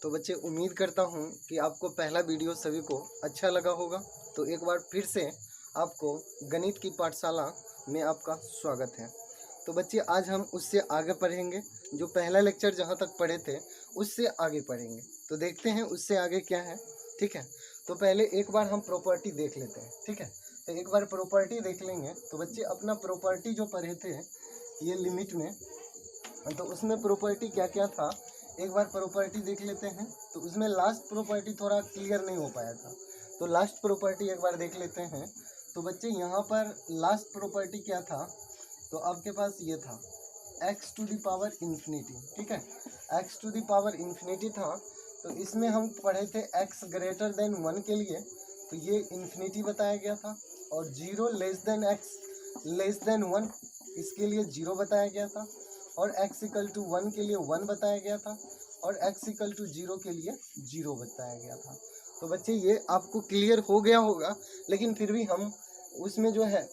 तो बच्चे उम्मीद करता हूँ कि आपको पहला वीडियो सभी को अच्छा लगा होगा। तो एक बार फिर से आपको गणित की पाठशाला में आपका स्वागत है। तो बच्चे आज हम उससे आगे पढ़ेंगे, जो पहला लेक्चर जहाँ तक पढ़े थे उससे आगे पढ़ेंगे। तो देखते हैं उससे आगे क्या है, ठीक है। तो पहले एक बार हम प्रॉपर्टी देख लेते हैं, ठीक है। तो एक बार प्रॉपर्टी देख लेंगे। तो बच्चे अपना प्रॉपर्टी जो पढ़े थे ये लिमिट में, तो उसमें प्रॉपर्टी क्या क्या था एक बार प्रॉपर्टी देख लेते हैं। तो उसमें लास्ट प्रॉपर्टी थोड़ा क्लियर नहीं हो पाया था, तो लास्ट प्रॉपर्टी एक बार देख लेते हैं। तो बच्चे यहाँ पर लास्ट प्रॉपर्टी क्या था, तो आपके पास ये था x to the power infinity, ठीक है। x to the power infinity था। तो इसमें हम पढ़े थे x ग्रेटर देन 1 के लिए तो ये इन्फिनिटी बताया गया था, और 0 less than x less than 1 इसके लिए 0 बताया गया था, और x इक्वल टू 1 के लिए 1 बताया गया था, और x इक्वल टू 0 के लिए 0 बताया गया था। तो बच्चे ये आपको क्लियर हो गया होगा, लेकिन फिर भी हम उसमें जो है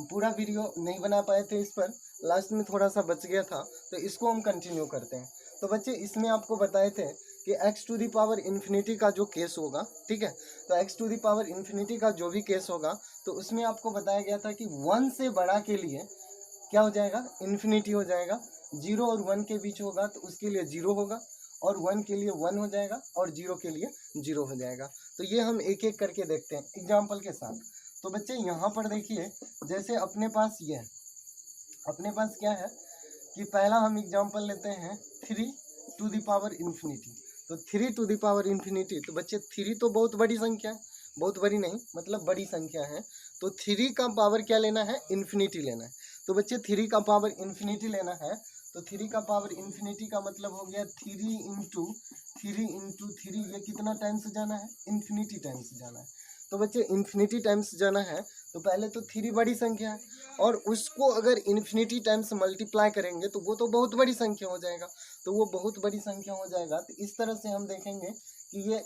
पूरा वीडियो नहीं बना पाए थे, इस पर लास्ट में थोड़ा सा बच गया था, तो इसको हम कंटिन्यू करते हैं। तो बच्चे इसमें आपको बताए थे कि x to the power infinity का जो केस होगा, ठीक है। तो x to the power infinity का जो भी केस होगा, तो उसमें आपको बताया गया था कि 1 से बड़ा के लिए क्या हो जाएगा, इन्फिनिटी हो जाएगा। 0 और 1 के बीच होगा तो उसके लिए 0 होगा, और 1 के लिए 1 हो जाएगा, और 0 के लिए 0 हो जाएगा। तो ये हम एक एक करके देखते हैं एग्जाम्पल के साथ। तो बच्चे यहाँ पर देखिए, जैसे अपने पास ये है, अपने पास क्या है कि पहला हम एग्जाम्पल लेते हैं 3 टू द पावर इन्फिनिटी। तो 3 टू द पावर इन्फिनिटी, तो बच्चे 3 तो बहुत बड़ी संख्या है, बहुत बड़ी नहीं मतलब बड़ी संख्या है। तो 3 का पावर क्या लेना है, इन्फिनिटी लेना है। तो बच्चे 3 का पावर इन्फिनिटी लेना है। तो 3 का पावर इन्फिनिटी का मतलब हो गया 3 इंटू 3 ये कितना टाइम्स जाना है, इन्फिनिटी टाइम्स जाना है। तो बच्चे इन्फिनिटी टाइम्स जाना है, तो पहले तो 3 बड़ी संख्या है, और उसको अगर इन्फिनिटी टाइम्स मल्टीप्लाई करेंगे तो वो तो बहुत बड़ी संख्या हो जाएगा। तो वो बहुत बड़ी संख्या हो जाएगा, तो इस तरह से हम देखेंगे कि ये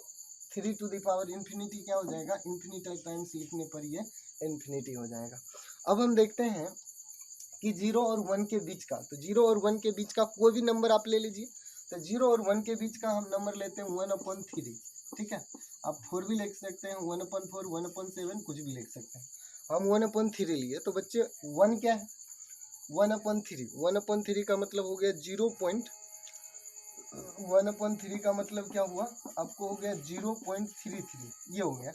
3 टू द पावर इन्फिनिटी क्या हो जाएगा, इन्फिनिटी टाइम्स लिखने पर ये इन्फिनिटी हो जाएगा। अब हम देखते हैं कि 0 और 1 के बीच का, तो 0 और 1 के बीच का कोई भी नंबर आप ले लीजिए। तो 0 और 1 के बीच का हम नंबर लेते हैं 1/3, ठीक है। आप 4 भी लिख सकते हैं, 1/4, 1/7 कुछ भी लिख सकते हैं। हम 1/3 लिए, तो बच्चे 1 क्या है, 1/3, 1/3 का मतलब हो गया 1/3 का मतलब क्या हुआ आपको, हो गया 0.33, ये हो गया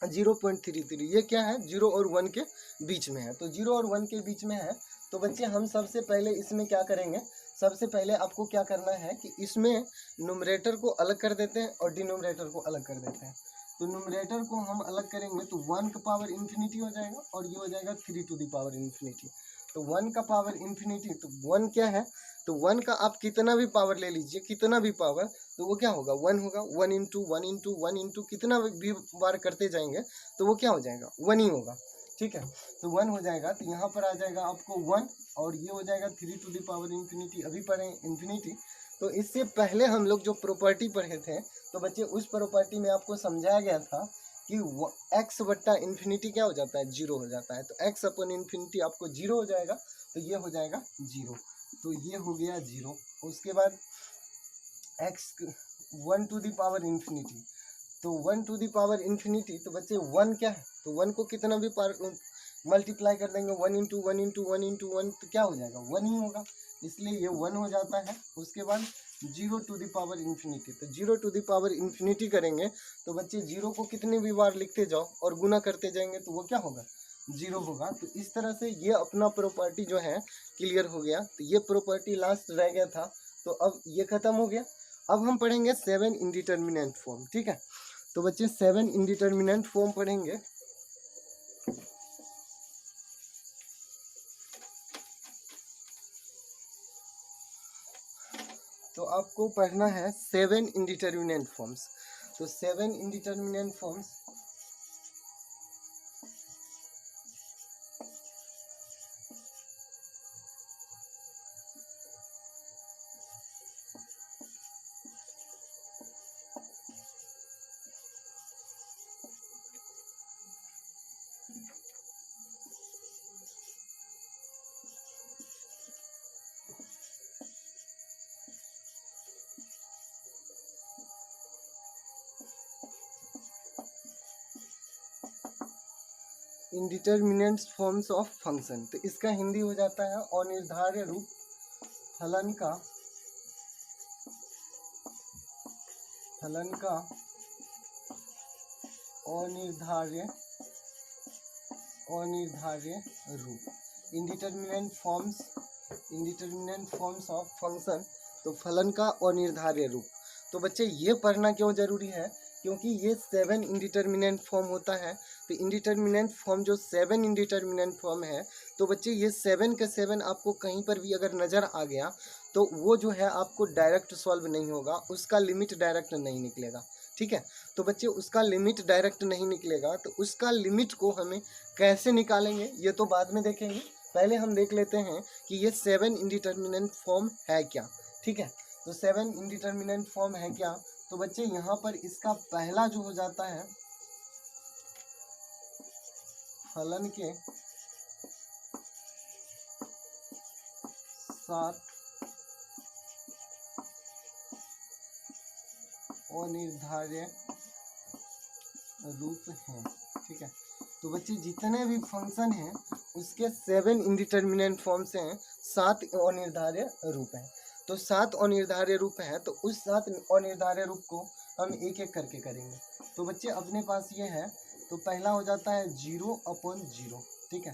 0.33। ये क्या है, 0 और 1 के बीच में है। तो 0 और 1 के बीच में है। तो बच्चे हम सबसे पहले इसमें क्या करेंगे, सबसे पहले आपको क्या करना है कि इसमें न्यूमरेटर को अलग कर देते हैं और डिनोमिनेटर को अलग कर देते हैं। तो न्यूमरेटर को हम अलग करेंगे तो 1 का पावर इन्फिनिटी हो जाएगा, और ये हो जाएगा 3 टू द पावर इन्फिनिटी। तो 1 का पावर इन्फिनिटी, तो 1 क्या है, तो 1 का आप कितना भी पावर ले लीजिए, कितना भी पावर, तो वो क्या होगा, 1 होगा। 1 इंटू 1 इंटू 1 इंटू कितना भी बार करते जाएंगे तो वो क्या हो जाएगा, 1 ही होगा, ठीक है। तो 1 हो जाएगा, तो यहाँ पर आ जाएगा आपको 1, और ये हो जाएगा 3 टू द पावर इन्फिनिटी। अभी पढ़े इन्फिनिटी। तो इससे पहले हम लोग जो प्रॉपर्टी पढ़े थे, तो बच्चे उस प्रॉपर्टी में आपको समझाया गया था कि x बट्टा इन्फिनिटी क्या हो जाता है, 0 हो जाता है। तो x अपन इन्फिनिटी आपको 0 हो जाएगा, तो ये हो जाएगा 0, तो ये हो गया 0। उसके बाद x 1 to the power infinity, तो 1 टू द पावर इन्फिनिटी, तो बच्चे 1 क्या है, तो 1 को कितना भी मल्टीप्लाई कर देंगे, 1 इंटू 1 इंटू 1 इंटू 1, तो क्या हो जाएगा, 1 ही होगा, इसलिए ये 1 हो जाता है। उसके बाद 0 टू द पावर इन्फिनिटी, तो 0 टू द पावर इन्फिनिटी करेंगे तो बच्चे 0 को कितनी भी बार लिखते जाओ और गुना करते जाएंगे तो वो क्या होगा, 0 होगा। तो इस तरह से ये अपना प्रॉपर्टी जो है क्लियर हो गया। तो ये प्रॉपर्टी लास्ट रह गया था, तो अब ये खत्म हो गया। अब हम पढ़ेंगे 7 इंडिटरमिनेंट फॉर्म, ठीक है। तो बच्चे 7 इंडिटरमिनेंट फॉर्म पढ़ेंगे। तो आपको पढ़ना है 7 इंडिटरमिनेंट फॉर्म्स। तो 7 indeterminate forms, indeterminate forms of function. तो इसका हिंदी हो जाता है अनिर्धार्य रूप फलन का अनिर्धार्य रूप। इंडिटरमिनेट फॉर्म्स ऑफ फंक्शन, तो फलन का अनिर्धार्य रूप। तो बच्चे ये पढ़ना क्यों जरूरी है, क्योंकि ये 7 इंडिटरमिनेट फॉर्म होता है। तो इंडिटरमिनेट फॉर्म जो 7 इंडिटरमिनेट फॉर्म है, तो बच्चे ये 7 के 7 आपको कहीं पर भी अगर नज़र आ गया तो वो जो है आपको डायरेक्ट सॉल्व नहीं होगा, उसका लिमिट डायरेक्ट नहीं निकलेगा। ठीक है, तो बच्चे उसका लिमिट डायरेक्ट नहीं निकलेगा, तो उसका लिमिट को हमें कैसे निकालेंगे ये तो बाद में देखेंगे। पहले हम देख लेते हैं कि ये 7 इंडिटरमिनेट फॉर्म है क्या। ठीक है, तो 7 इंडिटरमिनेट फॉर्म है क्या। तो बच्चे यहाँ पर इसका पहला जो हो जाता है फलन के 7 अनिर्धार्य रूप हैं। ठीक है, तो बच्चे जितने भी फंक्शन हैं उसके 7 इंडिटरमिनेट फॉर्म से हैं, 7 अनिर्धार्य रूप हैं। तो 7 अनिर्धार्य रूप हैं, तो उस 7 अनिर्धार्य रूप को हम एक एक करके करेंगे। तो बच्चे अपने पास ये है, तो पहला हो जाता है 0/0। ठीक है,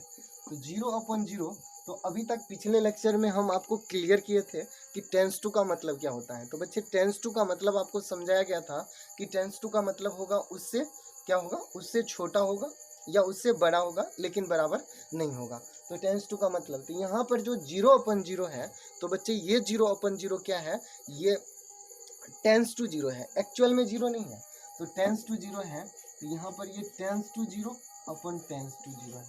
तो 0/0, तो अभी तक पिछले लेक्चर में हम आपको क्लियर किए थे कि टेंस टू का मतलब क्या होता है। तो बच्चे टेंस टू का मतलब आपको समझाया गया था कि टेंस टू का मतलब होगा उससे क्या होगा, उससे छोटा होगा या उससे बड़ा होगा लेकिन बराबर नहीं होगा। तो टेंस टू का मतलब, तो यहाँ पर जो 0/0 है, तो बच्चे ये 0/0 क्या है, ये टेंस टू 0 है, एक्चुअल में 0 नहीं है, तो टेंस टू 0 है। तो यहाँ पर ये टेंस टू 0 अपन टेंस टू 0 है।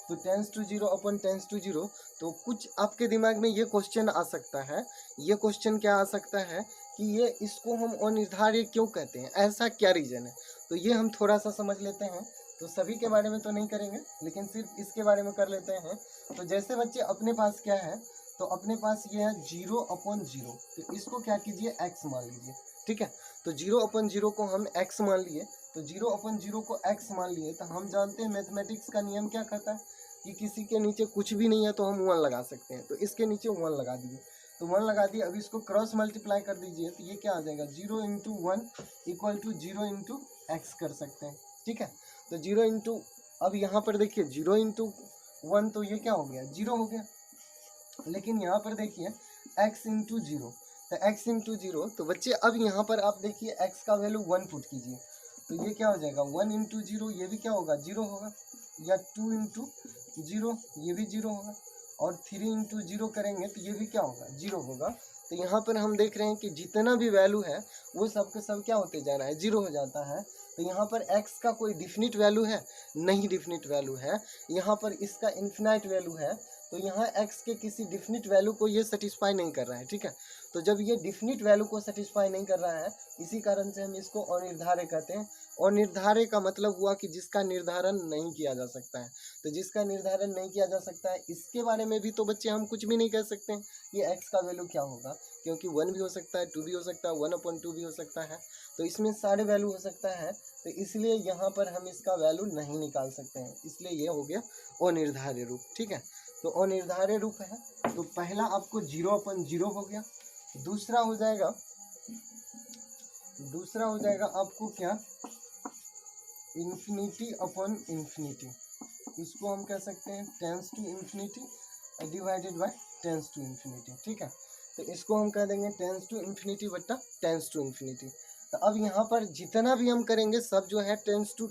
तो टेंस टू 0 अपन टेंस टू 0, तो कुछ आपके दिमाग में ये क्वेश्चन आ सकता है, ये क्वेश्चन क्या आ सकता है कि ये इसको हम अनिर्धार्य क्यों कहते हैं, ऐसा क्या रीजन है। तो ये हम थोड़ा सा समझ लेते हैं। तो सभी के बारे में तो नहीं करेंगे, लेकिन सिर्फ इसके बारे में कर लेते हैं। तो जैसे बच्चे अपने पास क्या है, तो अपने पास ये है 0/0, तो इसको क्या कीजिए, x मान लीजिए। ठीक है, तो 0/0 को हम x मान लिए, तो 0/0 को x मान लिए, तो हम जानते हैं मैथमेटिक्स का नियम क्या कहता है कि किसी के नीचे कुछ भी नहीं है तो हम 1 लगा सकते हैं। तो इसके नीचे 1 लगा दिए, तो 1 लगा दिए। अब इसको क्रॉस मल्टीप्लाई कर दीजिए, तो ये क्या आ जाएगा, 0 × 1 = 0 × x कर सकते हैं। ठीक है, तो 0 × अब यहाँ पर देखिए 0 × 1, तो ये क्या हो गया, 0 हो गया। लेकिन यहाँ पर देखिए x × 0, तो x × 0, तो बच्चे अब यहाँ पर आप देखिए x का वैल्यू 1 पुट कीजिए, तो ये क्या हो जाएगा, 1 × 0, ये भी क्या होगा, 0 होगा, या 2 × 0, ये भी 0 होगा, और 3 × 0 करेंगे तो ये भी क्या होगा, 0 होगा। तो यहाँ पर हम देख रहे हैं कि जितना भी वैल्यू है वो सब के सब क्या होते जा रहा है, 0 हो जाता है। तो यहाँ पर x का कोई डिफिनिट वैल्यू है, नहीं डिफिनिट वैल्यू है। यहाँ पर इसका इन्फिनाइट वैल्यू है, तो यहाँ x के किसी डिफिनिट वैल्यू को ये सेटिस्फाई नहीं कर रहा है। ठीक है, तो जब ये डिफिनिट वैल्यू को सेटिस्फाई नहीं कर रहा है, इसी कारण से हम इसको अनिर्धार्य कहते हैं। अनिर्धार्य का मतलब हुआ कि जिसका निर्धारण नहीं किया जा सकता है। तो जिसका निर्धारण नहीं किया जा सकता है, इसके बारे में भी तो बच्चे हम कुछ भी नहीं कह सकते हैं कि x का वैल्यू क्या होगा, क्योंकि 1 भी हो सकता है, 2 भी हो सकता है, 1/2 भी हो सकता है, तो इसमें सारे वैल्यू हो सकता है। तो इसलिए यहाँ पर हम इसका वैल्यू नहीं निकाल सकते हैं, इसलिए ये हो गया अनिर्धार्य रूप। ठीक है, तो अनिर्धार्य रूप है, तो पहला आपको 0/0 हो गया। दूसरा हो जाएगा आपको क्या, ∞/∞। इसको हम कह सकते हैं tends to infinity divided by tends to infinity. ठीक है, तो इसको हम कह देंगे टेंस टू इन्फिनिटी बट्टा टेंस टू इन्फिनिटी। तो अब यहाँ पर जितना भी हम करेंगे सब जो है टेंस टू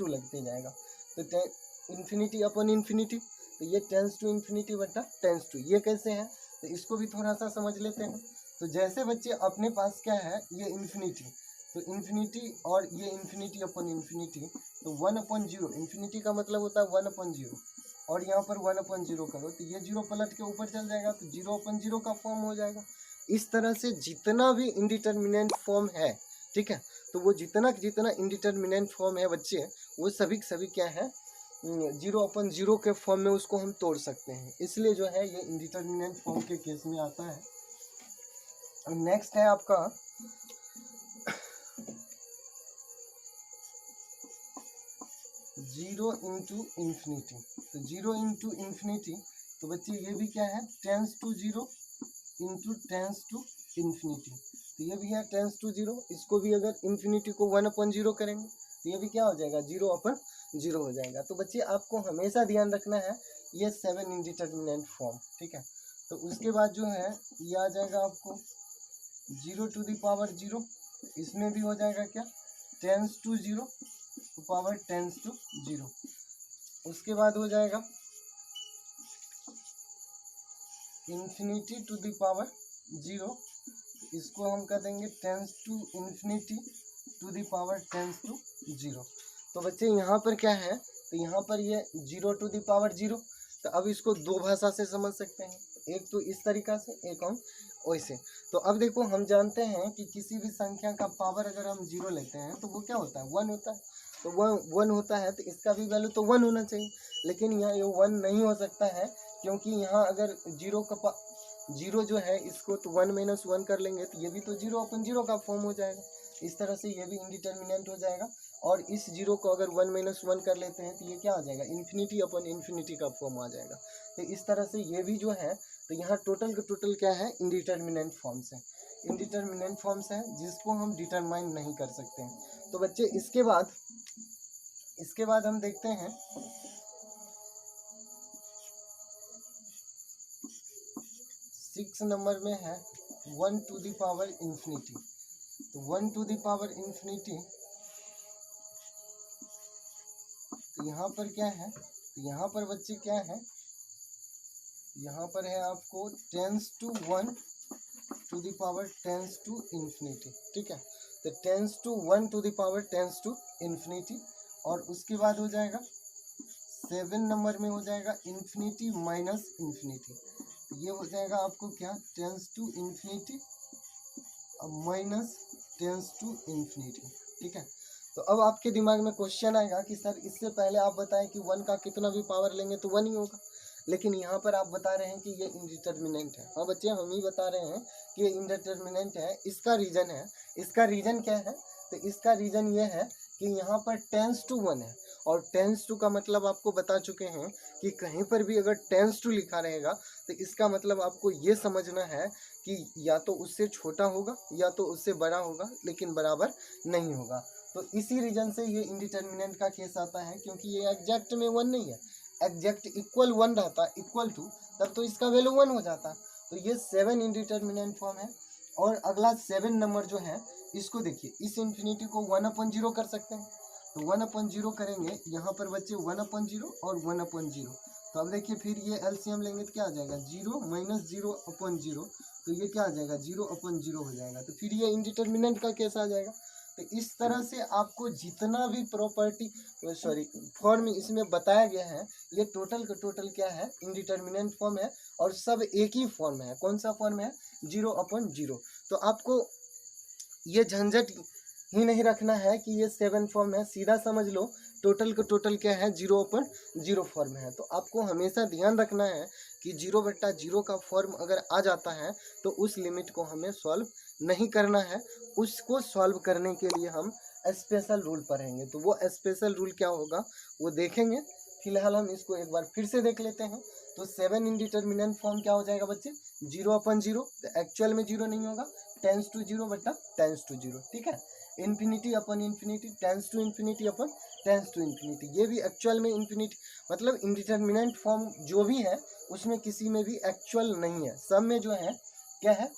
लगते जाएगा। तो ∞/∞, तो ये टेंस टू इन्फिनिटी बट्टा टेंस टू, ये कैसे है, तो इसको भी थोड़ा सा समझ लेते हैं। तो जैसे बच्चे अपने पास क्या है, ये इन्फिनिटी, तो इन्फिनिटी और ये ∞/∞, तो 1/0, इन्फिनिटी का मतलब होता है 1/0, और यहाँ पर 1/0 करो तो ये 0 पलट के ऊपर चल जाएगा, तो 0/0 का फॉर्म हो जाएगा। इस तरह से जितना भी इंडिटरमिनेंट फॉर्म है, ठीक है, तो वो जितना इंडिटरमिनेंट फॉर्म है बच्चे, वो सभी क्या है, 0/0 के फॉर्म में उसको हम तोड़ सकते हैं। इसलिए जो है ये इंडिटरमिनेंट फॉर्म के केस में आता है। नेक्स्ट है आपका जीरो इंटू इन्फिनिटी, तो जीरो इंटू इन्फिनिटी, तो बच्चे ये भी क्या है, tends to zero into tends to infinity, तो ये भी है टेंस टू जीरो। इसको भी अगर इन्फिनिटी को 1/0 करेंगे तो ये भी क्या हो जाएगा, 0/0 हो जाएगा। तो बच्चे आपको हमेशा ध्यान रखना है ये 7 इंडिटरमिनेंट फॉर्म, ठीक है। तो उसके बाद जो है ये आ जाएगा आपको 0 टू द पावर 0, इसमें भी हो जाएगा क्या, टेंस टू जीरो तो पावर टेंस टू जीरो। उसके बाद हो जाएगा इन्फिनिटी टू द पावर 0, इसको हम कर देंगे tends to infinity to the power tends to zero. तो बच्चे यहाँ पर क्या है, तो यहाँ पर ये 0 टू द पावर 0, तो अब इसको दो भाषा से समझ सकते हैं, एक तो इस तरीका से, एक हम वैसे। तो अब देखो हम जानते हैं कि किसी भी संख्या का पावर अगर हम 0 लेते हैं तो वो क्या होता है, 1 होता है। तो 1 होता है तो इसका भी वैल्यू तो 1 होना चाहिए, लेकिन यहाँ ये 1 नहीं हो सकता है, क्योंकि यहाँ अगर 0 जो है इसको तो 1 - 1 कर लेंगे तो ये भी तो 0/0 का फॉर्म हो जाएगा। इस तरह से ये भी इंडिटरमिनेंट हो जाएगा। और इस 0 को अगर 1 - 1 कर लेते हैं तो ये क्या हो जाएगा, इन्फिनिटी का फॉर्म आ जाएगा। तो इस तरह से ये भी जो है, तो यहाँ टोटल का टोटल क्या है, इंडिटरमिनेंट फॉर्म्स है, इंडिटरमिनेंट फॉर्म्स है जिसको हम डिटरमाइन नहीं कर सकते हैं। तो बच्चे इसके बाद हम देखते हैं 6 नंबर में है 1 टू द पावर इन्फिनिटी। तो 1 टू द पावर इन्फिनिटी, तो यहाँ पर क्या है, तो यहाँ पर बच्चे क्या है, यहाँ पर है आपको tends to 1 to the power tends to infinity, ठीक है। तो tends to 1 to the power tends to infinity, और उसके बाद हो जाएगा 7 नंबर में हो जाएगा इन्फिनिटी माइनस इन्फिनिटी। ये हो जाएगा आपको क्या, tends to infinity minus tends to infinity, ठीक है। तो अब आपके दिमाग में क्वेश्चन आएगा कि सर इससे पहले आप बताएं कि 1 का कितना भी पावर लेंगे तो 1 ही होगा, लेकिन यहाँ पर आप बता रहे हैं कि ये इंडिटरमिनेंट है। हाँ बच्चे, हम ही बता रहे हैं कि ये इंडिटरमिनेंट है। इसका रीज़न है, इसका रीज़न क्या है, तो इसका रीज़न ये है कि यहाँ पर टेंस टू 1 है, और टेंस टू का मतलब आपको बता चुके हैं कि कहीं पर भी अगर टेंस टू लिखा रहेगा तो इसका मतलब आपको ये समझना है कि या तो उससे छोटा होगा या तो उससे बड़ा होगा, लेकिन बराबर नहीं होगा। तो इसी रीजन से ये इंडिटरमिनेंट का केस आता है, क्योंकि ये एग्जैक्ट में 1 नहीं है। एग्जैक्ट इक्वल 1 रहता, इक्वल टू, तब तो इसका वैल्यू 1 हो जाता। तो ये 7 इंडिटरमिनेंट फॉर्म है। और अगला 7 नंबर जो है, इसको देखिए, इस इन्फिनिटी को 1/0 कर सकते हैं। तो 1/0 करेंगे, यहाँ पर बच्चे 1/0 और 1/0। तो अब देखिए फिर ये एलसीएम लेंगे तो क्या आ जाएगा, 0 - 0/0, तो ये क्या आ जाएगा, 0/0 हो जाएगा। तो फिर ये इंडिटरमिनेंट का केस आ जाएगा। तो इस तरह से आपको जितना भी फॉर्म इसमें बताया गया है, ये टोटल का टोटल क्या है, इंडिटरमिनेंट फॉर्म है, और सब एक ही फॉर्म है। कौन सा फॉर्म है, 0/0। तो आपको ये झंझट ही नहीं रखना है कि ये 7 फॉर्म है, सीधा समझ लो टोटल का टोटल क्या है, 0/0 फॉर्म है। तो आपको हमेशा ध्यान रखना है कि 0/0 का फॉर्म अगर आ जाता है तो उस लिमिट को हमें सॉल्व नहीं करना है। उसको सॉल्व करने के लिए हम स्पेशल रूल पढ़ेंगे। तो वो स्पेशल रूल क्या होगा वो देखेंगे। फिलहाल हम इसको एक बार फिर से देख लेते हैं। तो 7 इंडिटरमिनेंट फॉर्म क्या हो जाएगा बच्चे, 0/0। तो एक्चुअल में 0 नहीं होगा, टेंस टू 0 बटा टेंस टू 0, ठीक है। Infinity upon infinity, tends to infinity upon tends to infinity, ये भी एक्चुअल में इन्फिनिटी, मतलब इंडिटरमिनेंट फॉर्म जो भी है उसमें किसी में भी एक्चुअल नहीं है, सब में जो है क्या है,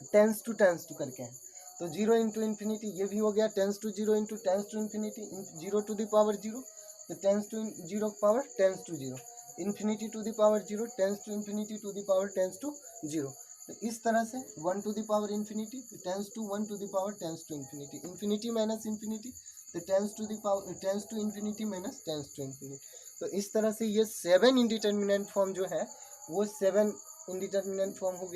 टेंस टू करके है। तो 0 इंटू इन्फिनिटी ये भी हो गया, tends to 0 into tends to infinity, 0 to the power 0, तो tends to 0 power tends to 0, infinity to the power 0, tends to infinity to the power tends to 0। तो इस तरह से 1 to the power infinity, tends to 1 to the power tends to infinity, infinity minus infinity, तो tends to the power tends to infinity minus tends to infinity. तो इस तरह से ये 7 इंडिटरमिनेंट फॉर्म जो है वो 7 इंडिटरमिनेंट फॉर्म हो गया।